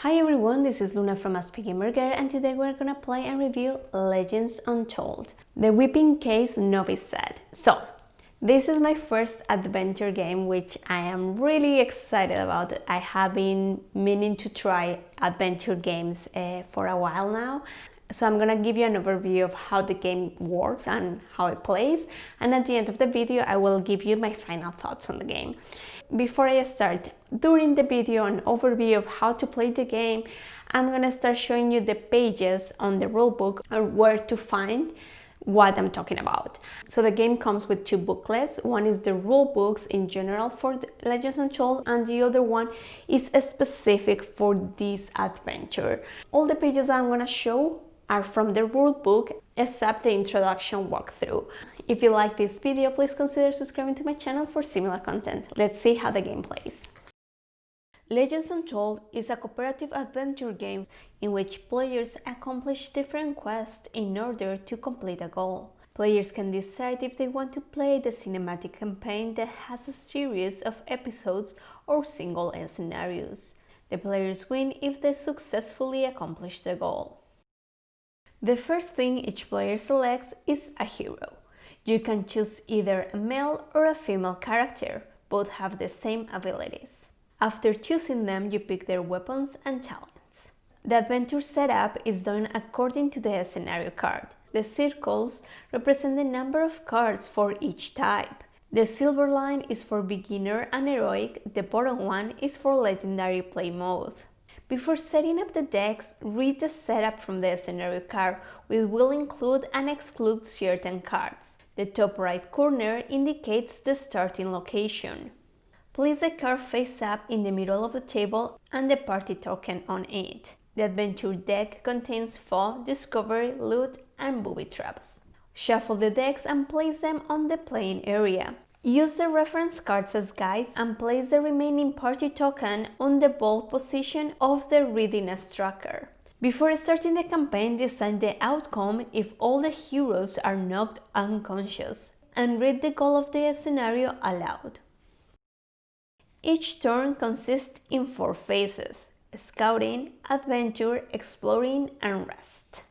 Hi everyone, this is Luna from Aspie Gamer Girl, and today we're gonna play and review Legends Untold, the Weeping Cave Novice Set. So, this is my first adventure game, which I am really excited about. I have been meaning to try adventure games for a while now. So I'm gonna give you an overview of how the game works and how it plays, and at the end of the video I will give you my final thoughts on the game. Before I start, during the video an overview of how to play the game, I'm gonna start showing you the pages on the rulebook or where to find what I'm talking about. So the game comes with two booklets. One is the rule books in general for Legends Untold, and the other one is specific for this adventure. All the pages I'm gonna show are from the rule book, except the introduction walkthrough. If you like this video, please consider subscribing to my channel for similar content. Let's see how the game plays. Legends Untold is a cooperative adventure game in which players accomplish different quests in order to complete a goal. Players can decide if they want to play the cinematic campaign that has a series of episodes or single scenarios. The players win if they successfully accomplish the goal. The first thing each player selects is a hero. You can choose either a male or a female character. Both have the same abilities. After choosing them, you pick their weapons and talents. The adventure setup is done according to the scenario card. The circles represent the number of cards for each type. The silver line is for beginner and heroic, the bottom one is for legendary play mode. Before setting up the decks, read the setup from the scenario card, which will include and exclude certain cards. The top right corner indicates the starting location. Place the card face up in the middle of the table and the party token on it. The adventure deck contains foe, discovery, loot, and booby traps. Shuffle the decks and place them on the playing area. Use the reference cards as guides and place the remaining party token on the bold position of the readiness tracker. Before starting the campaign, decide the outcome if all the heroes are knocked unconscious, and read the goal of the scenario aloud. Each turn consists in 4 phases: scouting, adventure, exploring, and rest.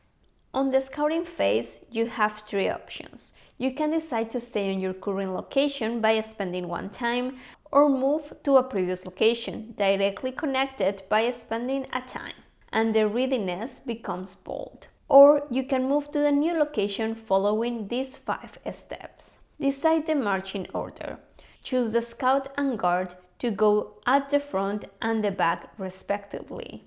On the scouting phase, you have 3 options. You can decide to stay on your current location by spending 1 time, or move to a previous location, directly connected by spending a time, and the readiness becomes bold. Or you can move to the new location following these 5 steps. Decide the marching order. Choose the scout and guard to go at the front and the back respectively.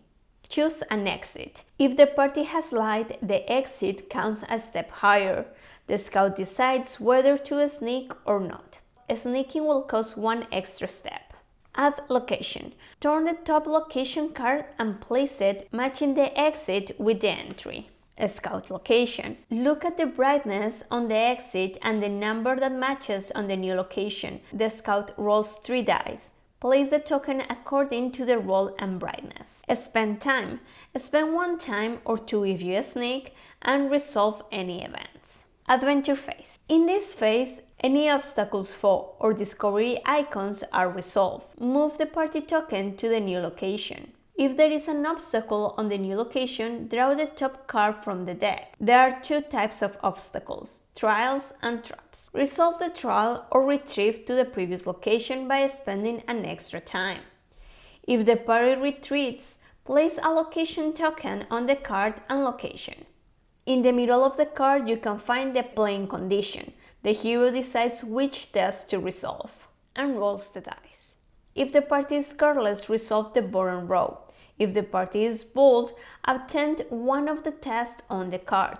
Choose an exit. If the party has light, the exit counts a step higher. The scout decides whether to sneak or not. Sneaking will cost 1 extra step. Add location. Turn the top location card and place it matching the exit with the entry. A scout location. Look at the brightness on the exit and the number that matches on the new location. The scout rolls 3 dice. Place the token according to the roll and brightness. Spend time. Spend 1 time or 2 if you sneak, and resolve any events. Adventure phase. In this phase, any obstacles, foe, or discovery icons are resolved. Move the party token to the new location. If there is an obstacle on the new location, draw the top card from the deck. There are 2 types of obstacles: trials and traps. Resolve the trial or retrieve to the previous location by spending an extra time. If the party retreats, place a location token on the card and location. In the middle of the card, you can find the playing condition. The hero decides which test to resolve and rolls the dice. If the party is careless, resolve the bottom row. If the party is bold, attempt one of the tests on the card.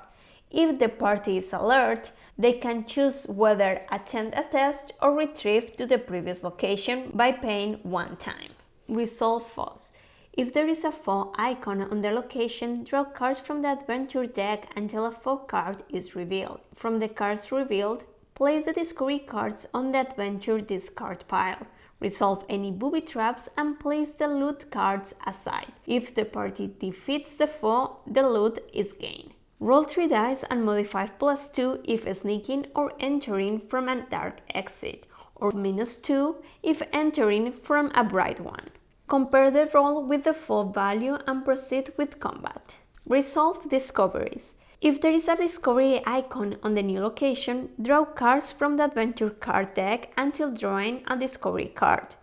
If the party is alert, they can choose whether attempt a test or retrieve to the previous location by paying 1 time. Resolve foes. If there is a foe icon on the location, draw cards from the adventure deck until a foe card is revealed. From the cards revealed, place the discovery cards on the adventure discard pile. Resolve any booby traps and place the loot cards aside. If the party defeats the foe, the loot is gained. Roll 3 dice and modify +2 if sneaking or entering from a dark exit, or -2 if entering from a bright one. Compare the roll with the full value and proceed with combat. Resolve discoveries. If there is a discovery icon on the new location, draw cards from the adventure card deck until drawing a discovery card.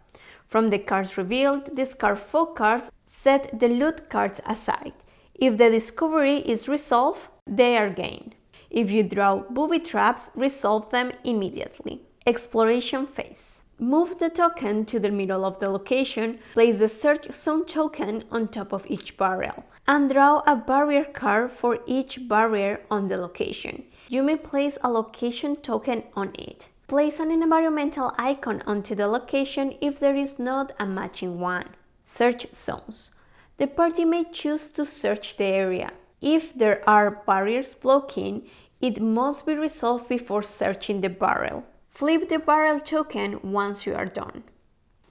From the cards revealed, discard 4 cards, set the loot cards aside. If the discovery is resolved, they are gained. If you draw booby traps, resolve them immediately. Exploration phase. Move the token to the middle of the location, place the search zone token on top of each barrel, and draw a barrier card for each barrier on the location. You may place a location token on it. Place an environmental icon onto the location if there is not a matching one. Search zones. The party may choose to search the area. If there are barriers blocking, it must be resolved before searching the barrel. Flip the barrel token once you are done.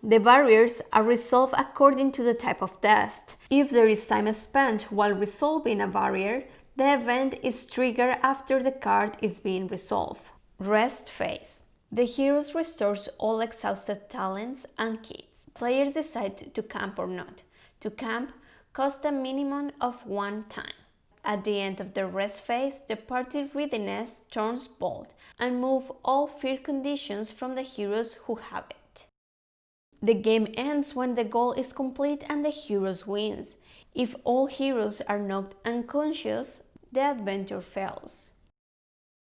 The barriers are resolved according to the type of test. If there is time spent while resolving a barrier, the event is triggered after the card is being resolved. Rest phase. The heroes restores all exhausted talents and kits. Players decide to camp or not. To camp costs a minimum of 1 time. At the end of the rest phase, the party readiness turns bold and move all fear conditions from the heroes who have it. The game ends when the goal is complete and the heroes wins. If all heroes are knocked unconscious, the adventure fails.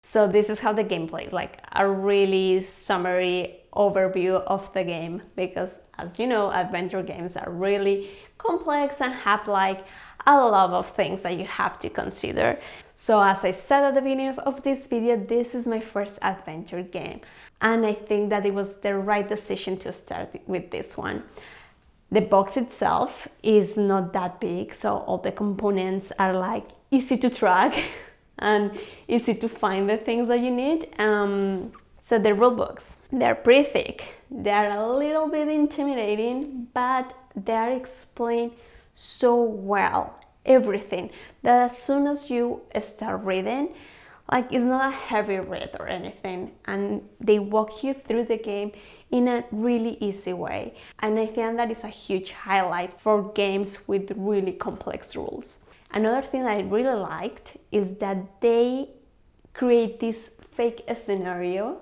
So this is how the game plays, like a really summary overview of the game, because as you know, adventure games are really complex and have like a lot of things that you have to consider. So as I said at the beginning of this video, this is my first adventure game, and I think that it was the right decision to start with this one. The box itself is not that big, so all the components are like easy to track and easy to find the things that you need. So the rule books, they're pretty thick, they're a little bit intimidating, but they're explained so well, everything, that as soon as you start reading, like it's not a heavy read or anything, and they walk you through the game in a really easy way. And I think that is a huge highlight for games with really complex rules. Another thing that I really liked is that they create this fake scenario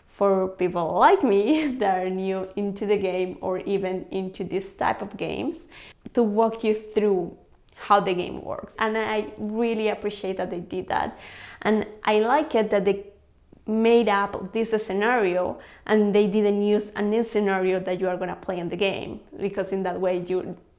for people like me that are new into the game or even into this type of games, to walk you through how the game works. And I really appreciate that they did that. And I like it that they made up this scenario and they didn't use a new scenario that you are gonna play in the game, because in that way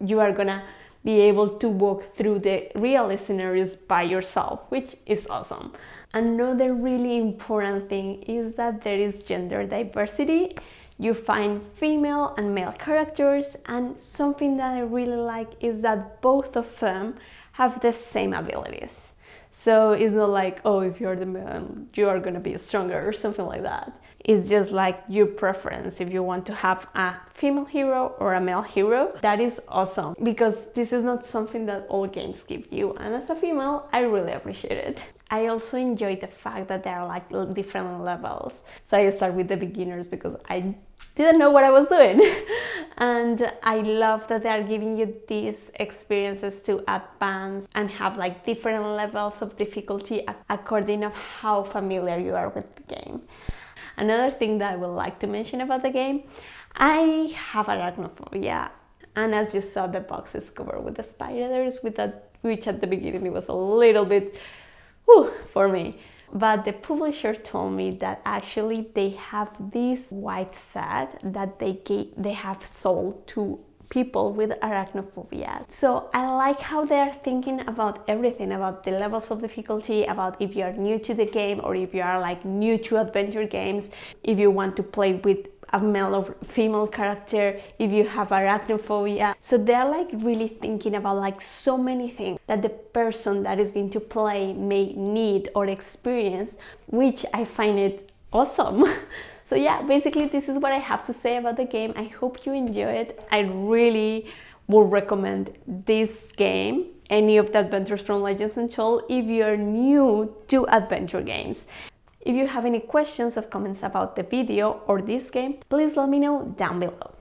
you are gonna be able to walk through the real scenarios by yourself, which is awesome. Another really important thing is that there is gender diversity. You find female and male characters, and something that I really like is that both of them have the same abilities. So it's not like, oh, if you're the man, you are gonna be stronger or something like that. It's just like your preference. If you want to have a female hero or a male hero, that is awesome, because this is not something that all games give you. And as a female, I really appreciate it. I also enjoy the fact that there are like different levels. So I start with the beginners because I didn't know what I was doing. And I love that they are giving you these experiences to advance and have like different levels of difficulty according to how familiar you are with the game. Another thing that I would like to mention about the game, I have arachnophobia. And as you saw, the box is covered with the spiders, which at the beginning it was a little bit for me. But the publisher told me that actually they have this white set that they have sold to people with arachnophobia. So I like how they are thinking about everything, about the levels of difficulty, about if you are new to the game or if you are like new to adventure games, if you want to play with a male or female character, if you have arachnophobia. So they're like really thinking about like so many things that the person that is going to play may need or experience, which I find it awesome. So yeah, basically this is what I have to say about the game. I hope you enjoy it. I really would recommend this game, any of the adventures from Legends Untold, if you're new to adventure games. If you have any questions or comments about the video or this game, please let me know down below.